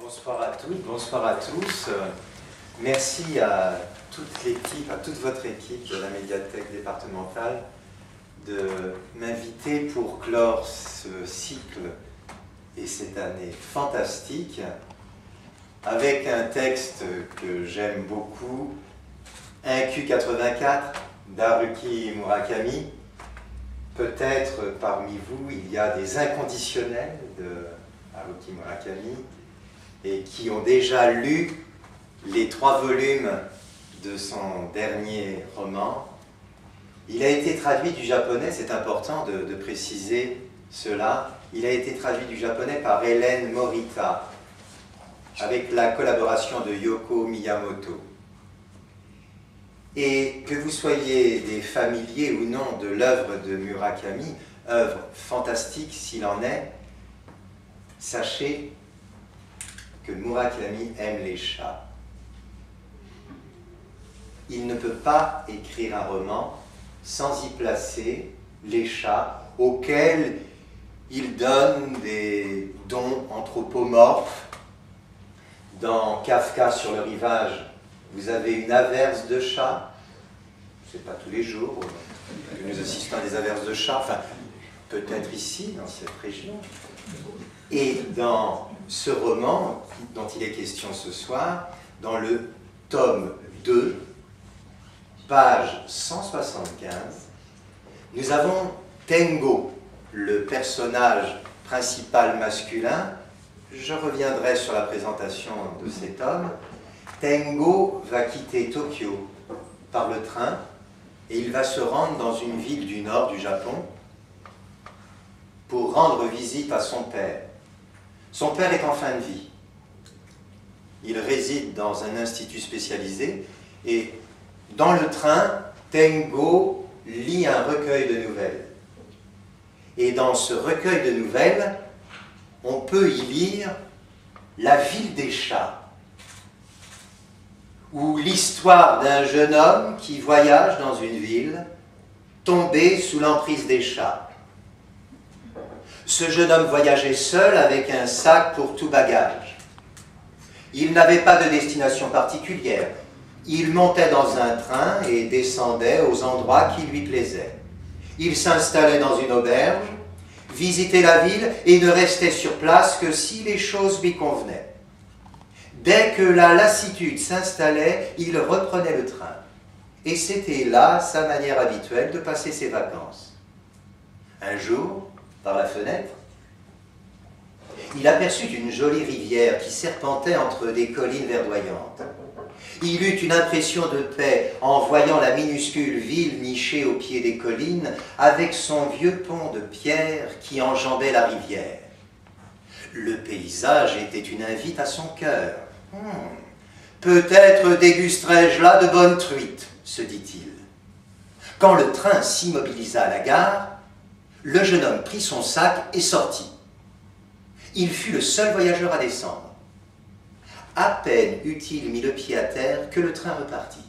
Bonsoir à toutes, bonsoir à tous. Merci à toute l'équipe, à toute votre équipe de la médiathèque départementale de m'inviter pour clore ce cycle et cette année fantastique avec un texte que j'aime beaucoup, 1Q84 d'Haruki Murakami. Peut-être parmi vous, il y a des inconditionnels de Haruki Murakami et qui ont déjà lu les 3 volumes de son dernier roman. Il a été traduit du japonais, c'est important de préciser cela. Il a été traduit du japonais par Hélène Morita, avec la collaboration de Yoko Miyamoto. Et que vous soyez des familiers ou non de l'œuvre de Murakami, œuvre fantastique s'il en est, sachez que Murakami aime les chats. Il ne peut pas écrire un roman sans y placer les chats auxquels il donne des dons anthropomorphes. Dans Kafka sur le rivage, vous avez une averse de chats. C'est pas tous les jours que nous assistons à des averses de chats, enfin, peut-être ici, dans cette région. Et dans ce roman dont il est question ce soir, dans le tome 2, page 175, nous avons Tengo, le personnage principal masculin. Je reviendrai sur la présentation de cet homme. Tengo va quitter Tokyo par le train et il va se rendre dans une ville du nord du Japon pour rendre visite à son père. Son père est en fin de vie. Il réside dans un institut spécialisé et dans le train, Tengo lit un recueil de nouvelles. Et dans ce recueil de nouvelles, on peut y lire La ville des chats, ou l'histoire d'un jeune homme qui voyage dans une ville, tombé sous l'emprise des chats. Ce jeune homme voyageait seul avec un sac pour tout bagage. Il n'avait pas de destination particulière. Il montait dans un train et descendait aux endroits qui lui plaisaient. Il s'installait dans une auberge, visitait la ville et ne restait sur place que si les choses lui convenaient. Dès que la lassitude s'installait, il reprenait le train. Et c'était là sa manière habituelle de passer ses vacances. Un jour, par la fenêtre, il aperçut une jolie rivière qui serpentait entre des collines verdoyantes. Il eut une impression de paix en voyant la minuscule ville nichée au pied des collines avec son vieux pont de pierre qui enjambait la rivière. Le paysage était une invite à son cœur. Peut-être dégusterai-je là de bonnes truites, se dit-il. Quand le train s'immobilisa à la gare, le jeune homme prit son sac et sortit. Il fut le seul voyageur à descendre. À peine eut-il mis le pied à terre que le train repartit.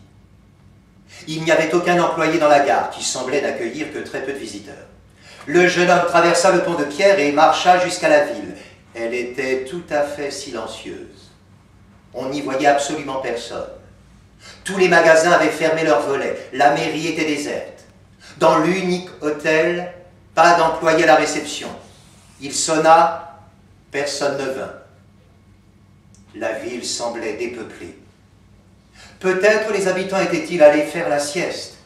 Il n'y avait aucun employé dans la gare qui semblait n'accueillir que très peu de visiteurs. Le jeune homme traversa le pont de pierre et marcha jusqu'à la ville. Elle était tout à fait silencieuse. On n'y voyait absolument personne. Tous les magasins avaient fermé leurs volets. La mairie était déserte. Dans l'unique hôtel, pas d'employé à la réception. Il sonna, personne ne vint. La ville semblait dépeuplée. Peut-être les habitants étaient-ils allés faire la sieste,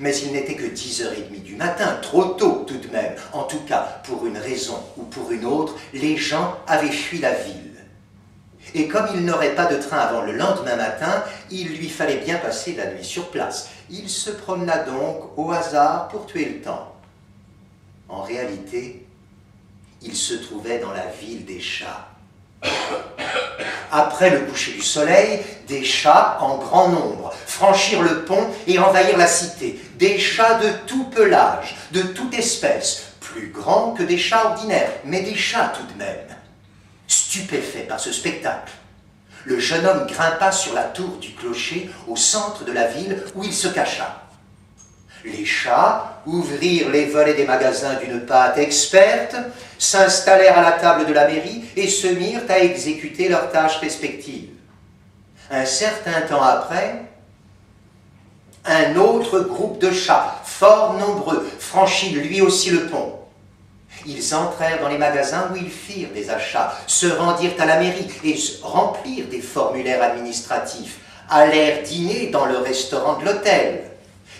mais il n'était que 10h30 du matin, trop tôt tout de même. En tout cas, pour une raison ou pour une autre, les gens avaient fui la ville. Et comme il n'aurait pas de train avant le lendemain matin, il lui fallait bien passer la nuit sur place. Il se promena donc au hasard pour tuer le temps. En réalité, il se trouvait dans la ville des chats. Après le coucher du soleil, des chats en grand nombre franchirent le pont et envahirent la cité. Des chats de tout pelage, de toute espèce, plus grands que des chats ordinaires, mais des chats tout de même. Stupéfait par ce spectacle, le jeune homme grimpa sur la tour du clocher au centre de la ville où il se cacha. Les chats ouvrirent les volets des magasins d'une patte experte, s'installèrent à la table de la mairie et se mirent à exécuter leurs tâches respectives. Un certain temps après, un autre groupe de chats, fort nombreux, franchit lui aussi le pont. Ils entrèrent dans les magasins où ils firent des achats, se rendirent à la mairie et remplirent des formulaires administratifs, allèrent dîner dans le restaurant de l'hôtel.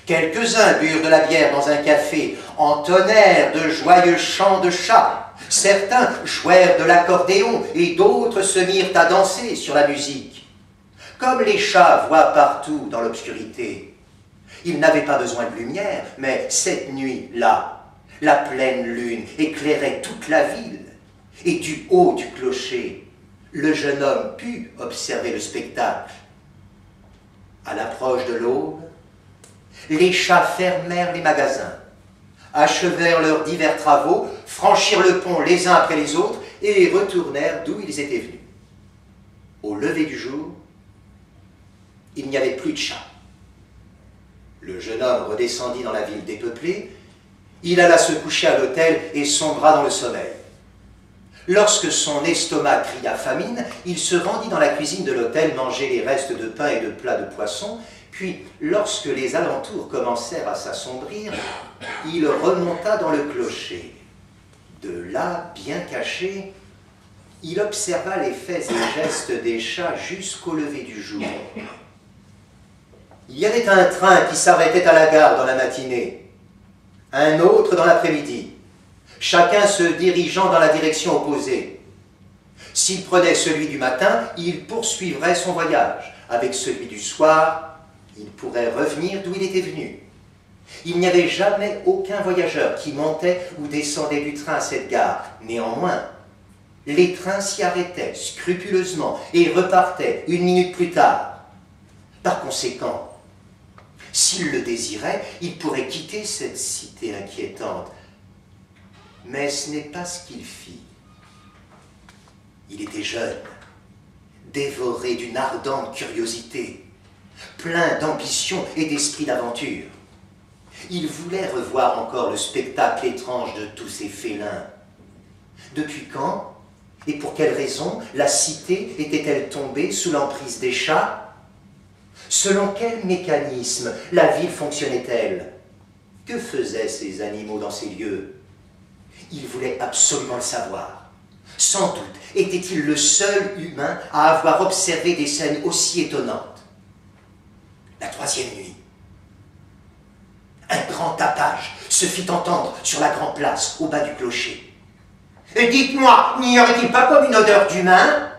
Quelques-uns burent de la bière dans un café, entonnèrent de joyeux chants de chats. Certains jouèrent de l'accordéon et d'autres se mirent à danser sur la musique. Comme les chats voient partout dans l'obscurité, ils n'avaient pas besoin de lumière, mais cette nuit-là, la pleine lune éclairait toute la ville, et du haut du clocher, le jeune homme put observer le spectacle. À l'approche de l'aube, les chats fermèrent les magasins, achevèrent leurs divers travaux, franchirent le pont les uns après les autres et retournèrent d'où ils étaient venus. Au lever du jour, il n'y avait plus de chats. Le jeune homme redescendit dans la ville dépeuplée. Il alla se coucher à l'hôtel et sombra dans le sommeil. Lorsque son estomac cria famine, il se rendit dans la cuisine de l'hôtel manger les restes de pain et de plats de poisson, puis, lorsque les alentours commencèrent à s'assombrir, il remonta dans le clocher. De là, bien caché, il observa les faits et gestes des chats jusqu'au lever du jour. Il y avait un train qui s'arrêtait à la gare dans la matinée, un autre dans l'après-midi, chacun se dirigeant dans la direction opposée. S'il prenait celui du matin, il poursuivrait son voyage. Avec celui du soir, il pourrait revenir d'où il était venu. Il n'y avait jamais aucun voyageur qui montait ou descendait du train à cette gare. Néanmoins, les trains s'y arrêtaient scrupuleusement et repartaient une minute plus tard. Par conséquent, s'il le désirait, il pourrait quitter cette cité inquiétante. Mais ce n'est pas ce qu'il fit. Il était jeune, dévoré d'une ardente curiosité, plein d'ambition et d'esprit d'aventure. Il voulait revoir encore le spectacle étrange de tous ces félins. Depuis quand et pour quelle raison la cité était-elle tombée sous l'emprise des chats? Selon quel mécanisme la ville fonctionnait-elle? Que faisaient ces animaux dans ces lieux? Il voulait absolument le savoir. Sans doute était-il le seul humain à avoir observé des scènes aussi étonnantes. La troisième nuit, un grand tapage se fit entendre sur la grande place au bas du clocher. « Et dites-moi, n'y aurait-il pas comme une odeur d'humain »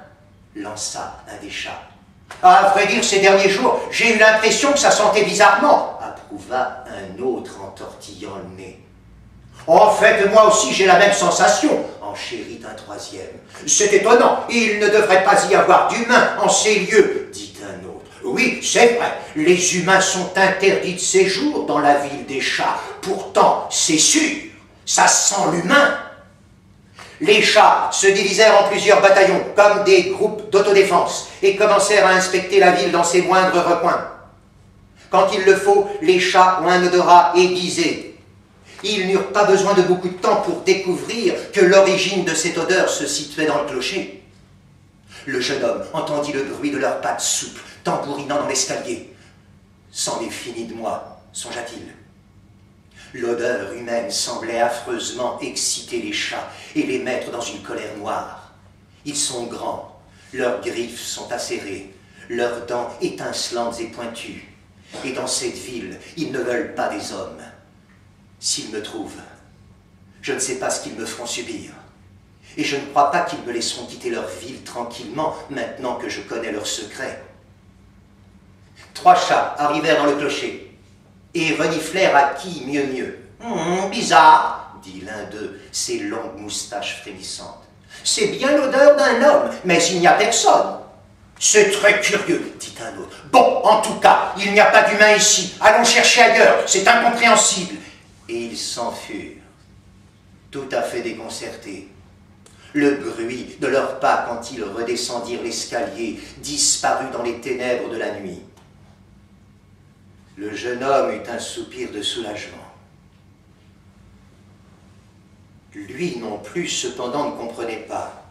lança un des chats. « À vrai dire, ces derniers jours, j'ai eu l'impression que ça sentait bizarrement » approuva un autre en tortillant le nez. « En fait, moi aussi j'ai la même sensation » enchérit un troisième. « C'est étonnant, il ne devrait pas y avoir d'humains en ces lieux » dit un autre. « Oui, c'est vrai, les humains sont interdits de séjour dans la ville des chats. Pourtant, c'est sûr, ça sent l'humain. » Les chats se divisèrent en plusieurs bataillons, comme des groupes d'autodéfense, et commencèrent à inspecter la ville dans ses moindres recoins. Quand il le faut, les chats ont un odorat aiguisé. Ils n'eurent pas besoin de beaucoup de temps pour découvrir que l'origine de cette odeur se situait dans le clocher. Le jeune homme entendit le bruit de leurs pattes souples, tambourinant dans l'escalier. « C'en est fini de moi », songea-t-il. L'odeur humaine semblait affreusement exciter les chats et les mettre dans une colère noire. Ils sont grands, leurs griffes sont acérées, leurs dents étincelantes et pointues. Et dans cette ville, ils ne veulent pas des hommes. S'ils me trouvent, je ne sais pas ce qu'ils me feront subir. Et je ne crois pas qu'ils me laisseront quitter leur ville tranquillement, maintenant que je connais leurs secrets. 3 chats arrivèrent dans le clocher et reniflèrent à qui mieux. « Bizarre, dit l'un d'eux, ses longues moustaches frémissantes. C'est bien l'odeur d'un homme, mais il n'y a personne. C'est très curieux, dit un autre. Bon, en tout cas, il n'y a pas d'humain ici. Allons chercher ailleurs, c'est incompréhensible. Et ils s'enfurent, tout à fait déconcertés. Le bruit de leurs pas quand ils redescendirent l'escalier disparut dans les ténèbres de la nuit. Le jeune homme eut un soupir de soulagement. Lui non plus, cependant, ne comprenait pas.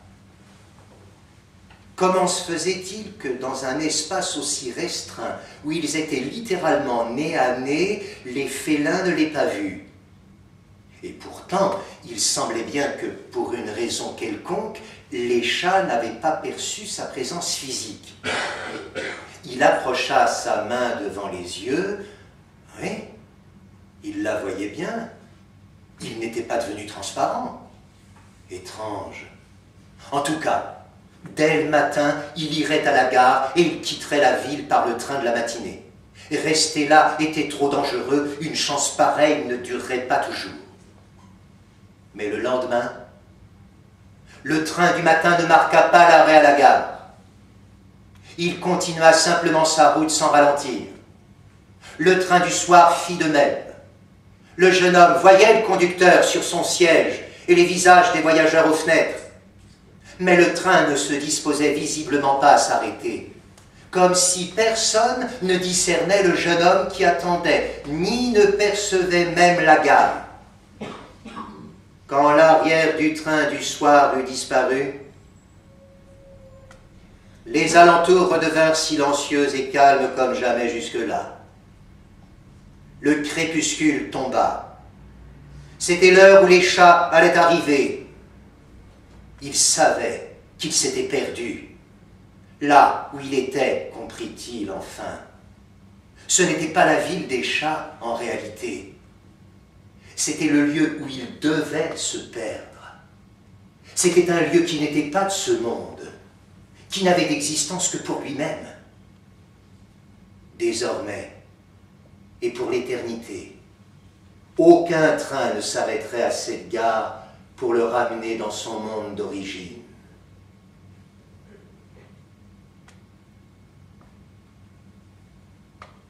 Comment se faisait-il que dans un espace aussi restreint, où ils étaient littéralement nez à nez, les félins ne l'aient pas vu? Et pourtant, il semblait bien que, pour une raison quelconque, les chats n'avaient pas perçu sa présence physique. Il approcha sa main devant les yeux. Oui, il la voyait bien. Il n'était pas devenu transparent. Étrange. En tout cas, dès le matin, il irait à la gare et il quitterait la ville par le train de la matinée. Rester là était trop dangereux, une chance pareille ne durerait pas toujours. Mais le lendemain, le train du matin ne marqua pas l'arrêt à la gare. Il continua simplement sa route sans ralentir. Le train du soir fit de même. Le jeune homme voyait le conducteur sur son siège et les visages des voyageurs aux fenêtres. Mais le train ne se disposait visiblement pas à s'arrêter, comme si personne ne discernait le jeune homme qui attendait, ni ne percevait même la gare. Quand l'arrière du train du soir eut disparu, les alentours redevinrent silencieux et calmes comme jamais jusque-là. Le crépuscule tomba. C'était l'heure où les chats allaient arriver. Il savait qu'il s'était perdu. Là où il était, comprit-il enfin. Ce n'était pas la ville des chats en réalité. C'était le lieu où il devait se perdre. C'était un lieu qui n'était pas de ce monde, qui n'avait d'existence que pour lui-même. Désormais, et pour l'éternité, aucun train ne s'arrêterait à cette gare pour le ramener dans son monde d'origine.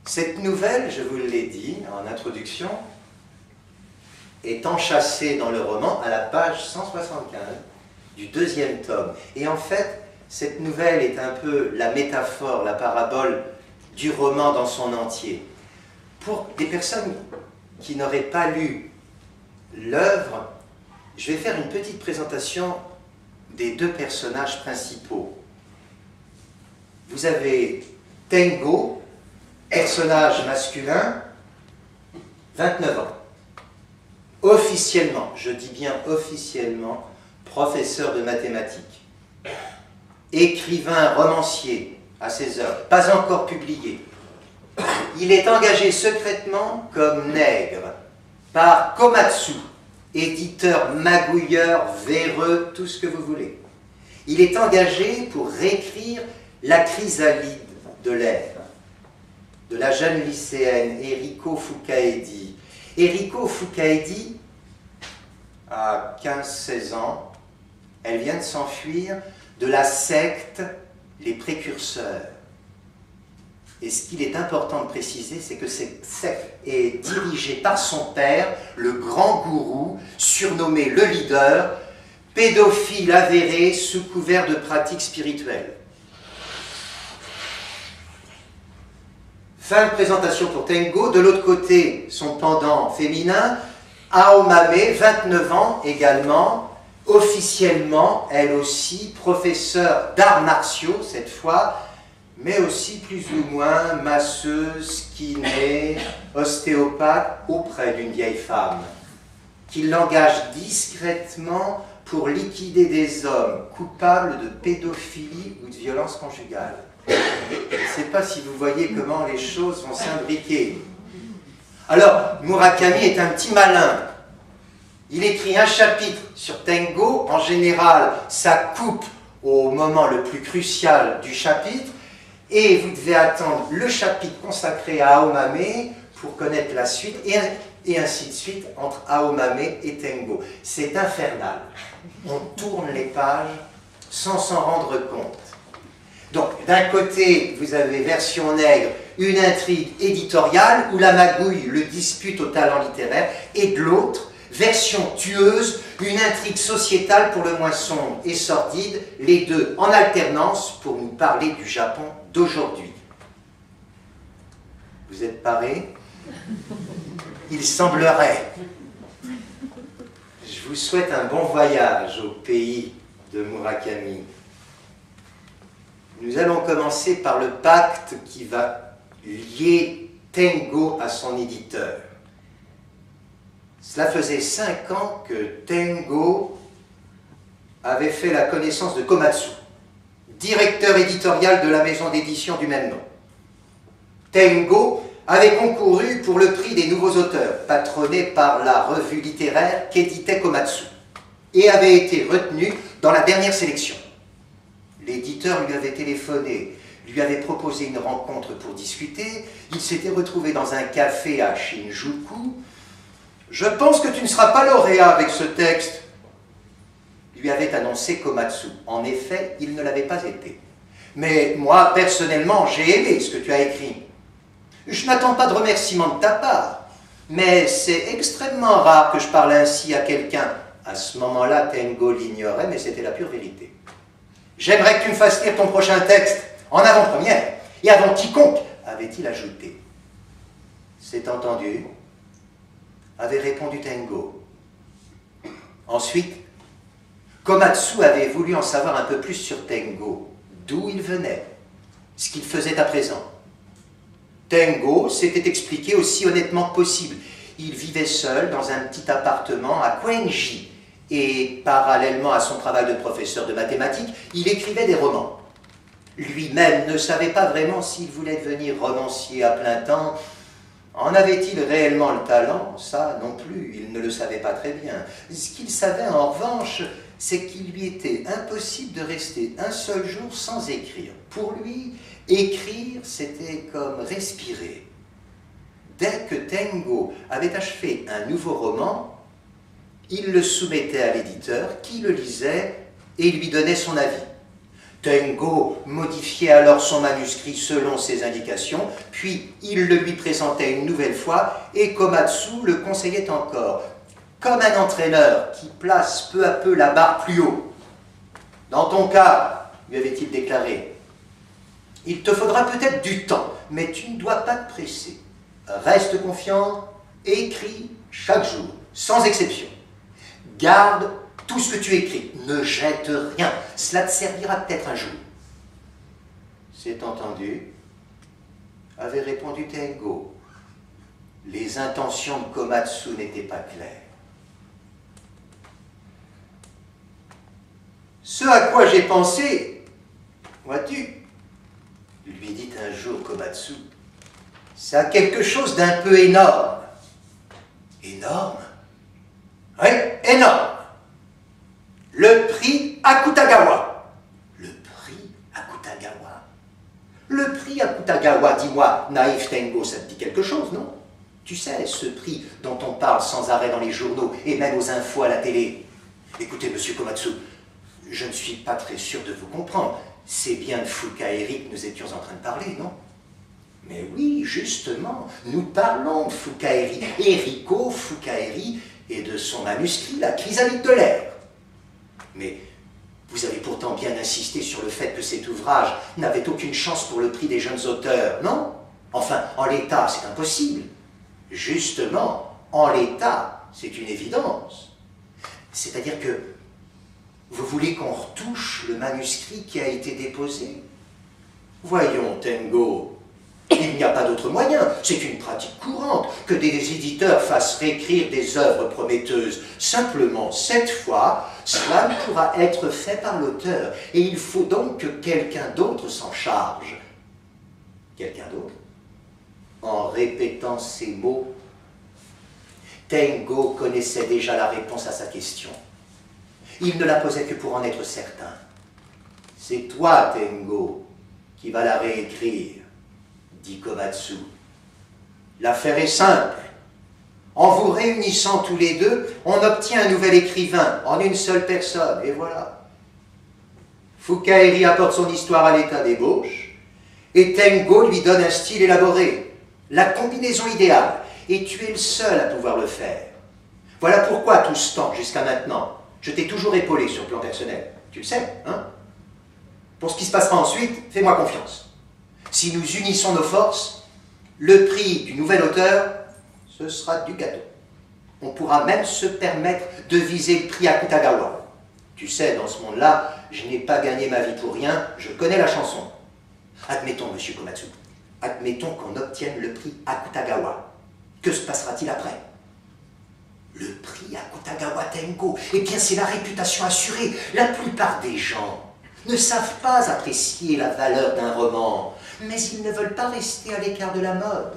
Cette nouvelle, je vous l'ai dit en introduction, est enchâssée dans le roman à la page 175 du 2e tome. Et en fait, cette nouvelle est un peu la métaphore, la parabole du roman dans son entier. Pour des personnes qui n'auraient pas lu l'œuvre, je vais faire une petite présentation des deux personnages principaux. Vous avez Tengo, personnage masculin, 29 ans. Officiellement, je dis bien officiellement, professeur de mathématiques. Écrivain, romancier à ses œuvres, pas encore publié. Il est engagé secrètement comme nègre par Komatsu, éditeur magouilleur, véreux, tout ce que vous voulez. Il est engagé pour réécrire La chrysalide de l'air, de la jeune lycéenne Eriko Fukaedi. Eriko Fukaedi a 15-16 ans, elle vient de s'enfuir de la secte Les Précurseurs. Et ce qu'il est important de préciser, c'est que cette secte est dirigée par son père, le grand gourou, surnommé le leader, pédophile avéré sous couvert de pratiques spirituelles. Fin de présentation pour Tengo. De l'autre côté, son pendant féminin, Aomame, 29 ans également, officiellement, elle aussi, professeure d'arts martiaux cette fois, mais aussi plus ou moins masseuse, kiné, ostéopathe auprès d'une vieille femme, qui l'engage discrètement pour liquider des hommes coupables de pédophilie ou de violence conjugale. Je ne sais pas si vous voyez comment les choses vont s'imbriquer. Alors, Murakami est un petit malin. Il écrit un chapitre sur Tengo. En général, ça coupe au moment le plus crucial du chapitre. Et vous devez attendre le chapitre consacré à Aomame pour connaître la suite. Et ainsi de suite entre Aomame et Tengo. C'est infernal. On tourne les pages sans s'en rendre compte. Donc, d'un côté, vous avez version nègre, une intrigue éditoriale où la magouille le dispute au talent littéraire, et de l'autre, version tueuse, une intrigue sociétale pour le moins sombre et sordide, les deux en alternance pour nous parler du Japon d'aujourd'hui. Vous êtes parés? Il semblerait. Je vous souhaite un bon voyage au pays de Murakami. Nous allons commencer par le pacte qui va lier Tengo à son éditeur. Cela faisait 5 ans que Tengo avait fait la connaissance de Komatsu, directeur éditorial de la maison d'édition du même nom. Tengo avait concouru pour le prix des nouveaux auteurs, patronné par la revue littéraire qu'éditait Komatsu, et avait été retenu dans la dernière sélection. L'éditeur lui avait téléphoné, lui avait proposé une rencontre pour discuter, il s'était retrouvé dans un café à Shinjuku. « Je pense que tu ne seras pas lauréat avec ce texte », lui avait annoncé Komatsu. En effet, il ne l'avait pas été. « Mais moi, personnellement, j'ai aimé ce que tu as écrit. Je n'attends pas de remerciement de ta part, mais c'est extrêmement rare que je parle ainsi à quelqu'un. » À ce moment-là, Tengo l'ignorait, mais c'était la pure vérité. « J'aimerais que tu me fasses lire ton prochain texte, en avant-première, et avant quiconque, avait-il ajouté. « C'est entendu, » avait répondu Tengo. Ensuite, Komatsu avait voulu en savoir un peu plus sur Tengo, d'où il venait, ce qu'il faisait à présent. Tengo s'était expliqué aussi honnêtement que possible. Il vivait seul dans un petit appartement à Quenji, et parallèlement à son travail de professeur de mathématiques, il écrivait des romans. Lui-même ne savait pas vraiment s'il voulait devenir romancier à plein temps. En avait-il réellement le talent? Ça non plus, il ne le savait pas très bien. Ce qu'il savait en revanche, c'est qu'il lui était impossible de rester un seul jour sans écrire. Pour lui, écrire, c'était comme respirer. Dès que Tengo avait achevé un nouveau roman, il le soumettait à l'éditeur qui le lisait et lui donnait son avis. Tengo modifiait alors son manuscrit selon ses indications, puis il le lui présentait une nouvelle fois et Komatsu le conseillait encore, comme un entraîneur qui place peu à peu la barre plus haut. « Dans ton cas, lui avait-il déclaré, il te faudra peut-être du temps, mais tu ne dois pas te presser. Reste confiant, écris chaque jour, sans exception. Garde tout ce que tu écris, ne jette rien, cela te servira peut-être un jour. » « C'est entendu, » avait répondu Tengo. Les intentions de Komatsu n'étaient pas claires. « Ce à quoi j'ai pensé, vois-tu, lui dit un jour Komatsu, ça a quelque chose d'un peu énorme. » « Énorme? » « Oui, énorme. Le prix Akutagawa. » « Le prix Akutagawa. Le prix Akutagawa, dis-moi, naïf Tengo, ça te dit quelque chose, non? Tu sais, ce prix dont on parle sans arrêt dans les journaux et même aux infos à la télé. Écoutez, monsieur Komatsu, je ne suis pas très sûr de vous comprendre. C'est bien de Fukaeri que nous étions en train de parler, non? Mais oui, justement, nous parlons de Fukaeri, Eriko Fukaeri, et de son manuscrit, La chrysalide de l'air. Mais vous avez pourtant bien insisté sur le fait que cet ouvrage n'avait aucune chance pour le prix des jeunes auteurs, non? Enfin, en l'état, c'est impossible. Justement, en l'état, c'est une évidence. C'est-à-dire que vous voulez qu'on retouche le manuscrit qui a été déposé? Voyons, Tengo, il n'y a pas d'autre moyen. C'est une pratique courante que des éditeurs fassent réécrire des œuvres prometteuses. Simplement, cette fois, cela ne pourra être fait par l'auteur. Et il faut donc que quelqu'un d'autre s'en charge. Quelqu'un d'autre? En répétant ces mots, Tengo connaissait déjà la réponse à sa question. Il ne la posait que pour en être certain. C'est toi, Tengo, qui vas la réécrire, dit Komatsu. L'affaire est simple. En vous réunissant tous les deux, on obtient un nouvel écrivain en une seule personne, et voilà. Fukaeri apporte son histoire à l'état d'ébauche, et Tengo lui donne un style élaboré, la combinaison idéale, et tu es le seul à pouvoir le faire. Voilà pourquoi tout ce temps, jusqu'à maintenant, je t'ai toujours épaulé sur le plan personnel. Tu le sais, hein? Pour ce qui se passera ensuite, fais-moi confiance. Si nous unissons nos forces, Le prix du nouvel auteur, ce sera du gâteau. On pourra même se permettre de viser le prix Akutagawa. Tu sais, dans ce monde-là, je n'ai pas gagné ma vie pour rien, je connais la chanson. Admettons, monsieur Komatsu, admettons qu'on obtienne le prix Akutagawa. Que se passera-t-il après? Le prix Akutagawa Tengo, eh bien c'est la réputation assurée. La plupart des gens ne savent pas apprécier la valeur d'un roman, mais ils ne veulent pas rester à l'écart de la mode.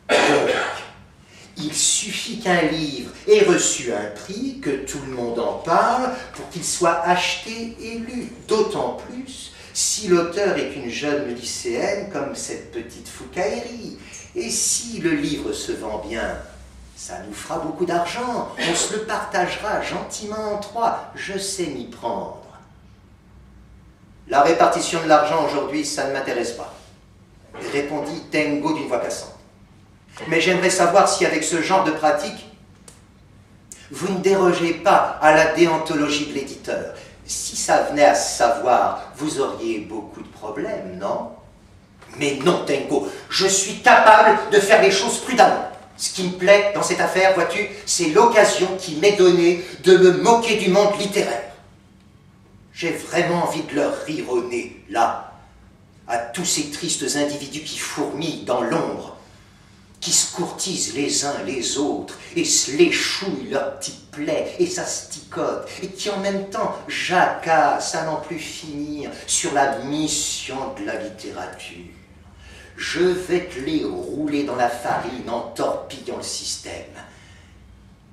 Donc, il suffit qu'un livre ait reçu un prix, que tout le monde en parle, pour qu'il soit acheté et lu. D'autant plus si l'auteur est une jeune lycéenne comme cette petite Fukaeri. Et si le livre se vend bien, ça nous fera beaucoup d'argent. On se le partagera gentiment en trois. Je sais m'y prendre. La répartition de l'argent aujourd'hui, ça ne m'intéresse pas, répondit Tengo d'une voix cassante. Mais j'aimerais savoir si avec ce genre de pratique, vous ne dérogez pas à la déontologie de l'éditeur. Si ça venait à se savoir, vous auriez beaucoup de problèmes, non? Mais non, Tengo, je suis capable de faire les choses prudemment. Ce qui me plaît dans cette affaire, vois-tu, c'est l'occasion qui m'est donnée de me moquer du monde littéraire. J'ai vraiment envie de leur rire au nez, là, à tous ces tristes individus qui fourmillent dans l'ombre, qui se courtisent les uns les autres et se léchouillent leurs petites plaies et s'asticotent, et qui en même temps jacassent à n'en plus finir sur la mission de la littérature. Je vais te les rouler dans la farine en torpillant le système.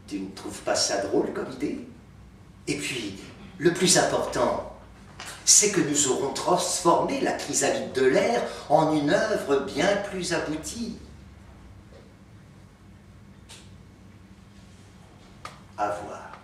Tu ne trouves pas ça drôle comme idée? Et puis, le plus important, c'est que nous aurons transformé la chrysalide de l'air en une œuvre bien plus aboutie. À voir.